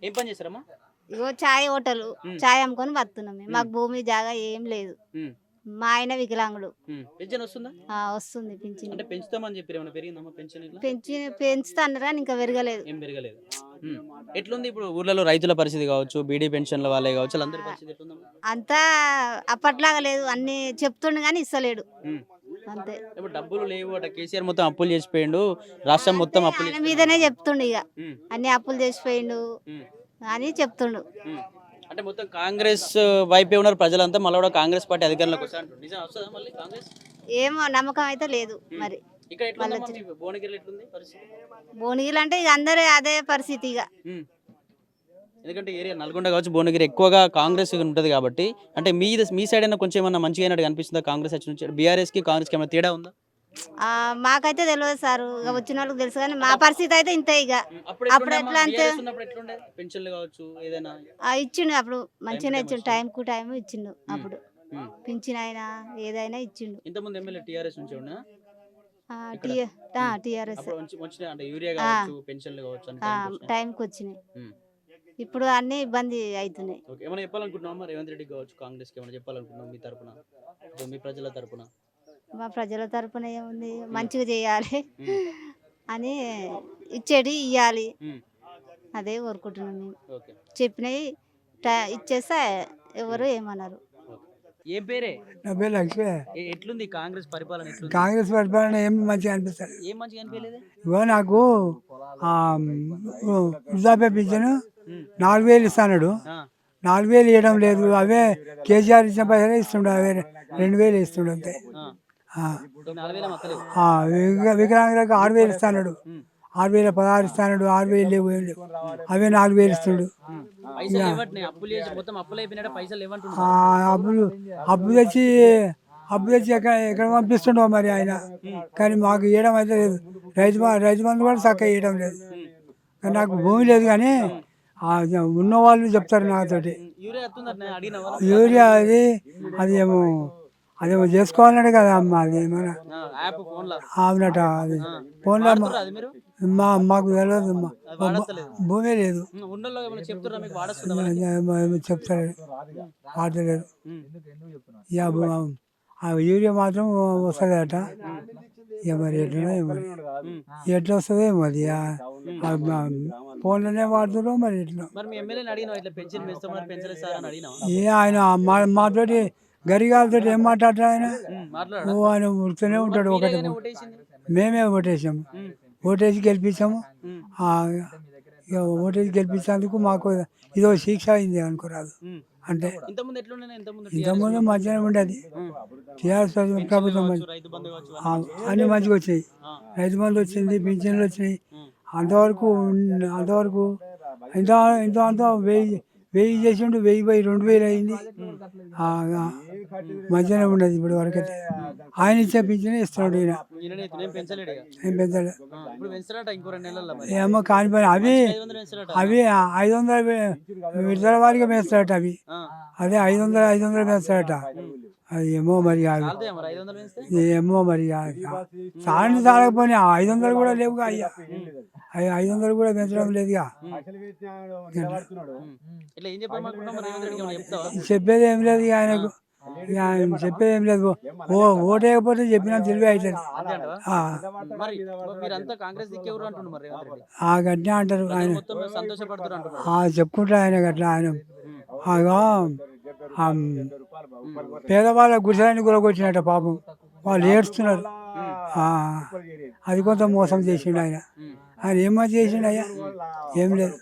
ఏం పని చేస్తారమ్మా? ఇగో చాయ్ హోటలు హ్మ్. చాయ్ అమ్ముకొని బతున్నాం మేము. హ్మ్. మాకు భూమి జాగా ఏం లేదు. హ్మ్. మా ఆయన వికలాంగుడు. పెన్షన్ వస్తుందా? వస్తుంది పింఛను. అంటే పెంచుతామని చెప్పారు. ఏమైనా పెరిగిందమ్మా పెన్షన్ ఇట్లా? పెంచుతా అన్నారు కానీ ఇంకా పెరగలేదు. ఏం పెరగలేదు. హ్మ్. ఎట్లుంది ఇప్పుడు ఊర్లలో రైతుల పరిస్థితి కావచ్చు, బీడీ పెన్షన్ల వాళ్ళే కావచ్చు, వాళ్ళందరి పరిస్థితి ఎట్లుందమ్మా? అంతా అప్పట్లాగా లేదు, అన్ని చెప్తుండు కానీ ఇస్తలేడు హ్మ్. అంతే. ఇప్పుడు డబ్బులు లేవు అట. కేసీఆర్ మొత్తం అప్పులు చేసిపోయిండు. రాష్ట్రం మొత్తం అంతే, అప్పులు ఆయన చేసిపోయిండు. మీదనే చెప్తుండు ఇక. హ్మ్. అన్ని అప్పులు చేసిపోయిండు హ్మ్. అని చెప్తుండు. హ్మ్. అంటే మొత్తం కాంగ్రెస్ వైపే ఉన్నారు ప్రజలంతా. మళ్ళీ కూడా కాంగ్రెస్ పార్టీ అధికారంలోకి వస్తా అంటారు. నిజం వస్తుందా మళ్ళీ కాంగ్రెస్? ఏమో నమ్మకం అయితే లేదు హ్మ్. మరి. ఇక్కడ మళ్ళీ ఎట్లుందమ్మా మీ భువనగిరిలో ఎట్లుంది పరిస్థితి? భువనగిరి అంటే ఇక అందరూ అదే పరిస్థితి ఇక. హ్మ్. ఎందుకంటే ఏరియా నల్గొండ కావచ్చు, భువనగిరి ఎక్కువగా కాంగ్రెస్ ఉంటది కాబట్టి, అంటే మీ సైడ్ అయినా కొంచెం ఏమన్నా మంచిగా అయినట్టు కనిపిస్తుందా కాంగ్రెస్ వచ్చి నుంచి? బీఆర్ఎస్‌కి, కాంగ్రెస్‌కి ఏమైనా తేడా ఉందా? మాకైతే తెలియదు సారు, ఇక హ్మ్. వచ్చిన వాళ్ళకి తెలుసు కానీ మా అంటే పరిస్థితి అయితే ఇంతే ఇక. అప్పుడు అప్పుడు ఎట్లుండే అమ్మా? ఎట్లా అంతే బీఆర్ఎస్ ఉన్నప్పుడు ఎట్లుండే? పెన్షన్లు కావచ్చు ఏదైనా ఇచ్చిండు, అప్పుడు టైం టు మంచిగానే టైం ఇచ్చిండు, వచ్చినాయా? టైం కు టైం ఇచ్చిండు హ్మ్. అప్పుడు. హ్మ్. పింఛన్ అయినా ఏదైనా ఇచ్చిండు. ఇంతకుముందు ఎమ్మెల్యే టీఆర్ఎస్ నుంచి ఉన్నా ఇక్కడ? టీ హ్మ్. టీఆర్ఎస్ అప్పుడు వచ్చినాయి అంటే యూరియా కావచ్చు, పెన్షన్లు కావచ్చు అన్ని టైంకి వచ్చినాయి. టైంకి వచ్చినాయి. హ్మ్. ఇప్పుడు అన్ని ఇబ్బంది అవుతున్నాయి. ఓకే. ఏమైనా చెప్పాలనుకుంటున్నావా రేవంత్ రెడ్డికి కావచ్చు, కాంగ్రెస్‌కి ఏమైనా చెప్పాలనుకుంటున్నావా మీ తరపున? ఇప్పుడు మీ ప్రజల తరపున? మా ప్రజల తరపున ఏముంది, హ్మ్. మంచిగా చేయాలి హ్మ్. అని, ఇచ్చేటి ఇవ్వాలి, హ్మ్. అదే కోరుకుంటున్నాం మేము. ఓకే. చెప్పినవి ఇచ్చేస్తే ఎవరు హ్మ్. ఏమన్నారు. ఓకే. ఏం పేరే? నా పేరు లక్ష్మి. ఎట్లుంది కాంగ్రెస్ పరిపాలన ఎట్లుంది? కాంగ్రెస్ పరిపాలన ఏం మంచిగా అనిపిస్తుంది. ఏం మంచిగా అనిపియలేదే? ఇగో నాకు ఆ, వృద్ధాప్య పింఛను హ్మ్. 4,000 ఇస్తాడు. ఆ! 4,000 ఇవ్వడం లేదు. అవే కేసీఆర్ ఇచ్చిన పైసలే ఇస్తుండే. అవే 2,000 ఇస్తుండే అంతే. ఆ! ఆ, ఈ 4000 అత్తలేవు. ఆ, వికలాంగులకు 6,000 ఇస్తాడు. హ్మ్. 6,016 ఇస్తాడు. 6,000 లేవు, ఏం లేవు. అవే 4,000 ఇస్తుండు. హ్మ్. ఇక పైసలు లేవట్నే. అప్పులు చేసి మొత్తం అప్పులయిపోయినట పైసలు లేవంటుండు ఆ, మరి. అప్పులు అప్పు తెచ్చి అప్పు తెచ్చి ఎక్కడ ఎక్కడ పంపిస్తుండో మరి ఆయన. హ్మ్. కానీ మాకు ఇవ్వడం అయితే లేదు. రైతు బంధు కూడా చక్కగా ఇవ్వడం లేదు. హ్మ్. కానీ నాకు భూమి లేదు కానీ హ్మ్. ఉన్నవాళ్ళు చెప్తారు నాతోటి. హ్మ్. యూరియా వస్తుందటనే అడిగినావా? యూరియా అది ఏమో అదేమో చేసుకోవాలన్నాడు కదా అమ్మ. అది మన యాప్ ఫోన్‌ల. అవునట. అది ఆ! ఫోన్లో వాడుతుర్రా అది మీరు? మాకు తెలియదు. అది వాడత్తలేదు. భూమే లేదు. ఉన్నోళ్ళు ఏమైనా చెప్తుర్రా మీకు వాడొస్తుందా వాళ్ళకి? ఏమో చెప్తారు, హ్మ్. వాడలేదు. హ్మ్. ఇక ఆ యూరియా మాత్రం వస్తుందట. హ్మ్. ఇక మరి ఎట్లనో ఏమో, హ్మ్. ఎట్లా వస్తుందో ఏమో అది. హ్మ్. ఫోన్లోనే వాడుతుందో మరి ఎట్లా. మరి మీ ఎమ్మెల్యేని అడిగినావా? ఇట్లా పెన్షన్ పెంచుతామన్నారు, పెంచలేదు సార్ అని అడిగినావా? ఆయన మాతోటి గరిగాలతో ఏం మాట్లాడతాడు ఆయన. మాట్లాడా? ఆయన ఉడుతూనే మరి ఉంటాడు మీరే ఒకటి. గాని ఓటేసింది. మేమే ఓటేసాము. హ్మ్. ఓటేసి గెలిపించాము. హ్మ్. ఆ, ఇక ఓటేసి గెలిపించేందుకు మాకు ఇదో శిక్ష అయింది అనుకోరాదు. హ్మ్. అంటే ఇంతకుముందు ఎట్లుండే? ఇంతకుముందు టీఆర్ఎస్ ఇంతకుముందు ఉన్నప్పుడు? మంచిగానే ఉండేది. హ్మ్. టీఆర్ఎస్ పెన్షన్లు ప్రభుత్వం కావచ్చు, రైతు బంధు కావచ్చు ఆ, అన్నీ మంచిగా అన్ని మంచిగా వచ్చినాయి. ఆ! రైతు బంధు వచ్చింది, పింఛన్లు వచ్చినాయి. హ్మ్. అంతవరకు అంతవరకు ఇంత ఇంత అంత 1000 చేసిండు. 1000 పోయి 2000 అయింది. హ్మ్. ఆ, ఆ, మంచిగానే ఉండేది ఇప్పుడు వరకైతే. ఆయన ఇచ్చే పింఛనే ఇస్తున్నాడు ఈయన. ఈయననే ఏం పెంచలేడు ఇక. ఏం పెంచాడు ఇప్పుడు పెంచుతారట ఇంకో 2 నెలల్లో మరి. ఏమో కాని పని. అవి మనిషికి 500 పెంచుతారట. అవి 500 విడుదల వారిగా వేస్తాడట. అవి ఆ! అదే 500 వేస్తాడట. అది ఏమో మరి. చాలుతాయా మరి 500 పెంచితే? ఏమో మరి. చాలని చాలకపోయినా 500 కూడా లేవుగా అయ్యా. 500 కూడా పెంచడం లేదుగా. ఇట్లా ఏం చెప్పాలనుకుంటున్నావు మరి రేవంత్ రెడ్డికి ఏమైనా చెప్తావా? చెప్పేది ఏం లేదు ఇక ఆయనకు. ఇక ఆయన చెప్పేది ఏం లేదు. ఓటేయకపోతే చెప్పినా తెలివి అవుతుంది. అంతే అంటవా? మరి మీరంతా కాంగ్రెస్ దిక్కేవరు అంటుండు మరి రేవంత్ రెడ్డి. గట్టిగా అంటారు ప్రజలు ఆయన. మొత్తం సంతోషపడుతున్నారు అంటున్నారు. చెప్పుకుంటారు ఆయన గట్లా. ఆయన ఆగా పేదవాళ్ళ గుడిసెలన్నీ గురకొచ్చినట్ట పాపం. వాళ్ళు ఏడుస్తున్నారు. ఆ, అది కొంత మోసం చేసిండు ఆయన. ఆయన ఏమో చేసిండు అయ్యా, ఏం లేదు.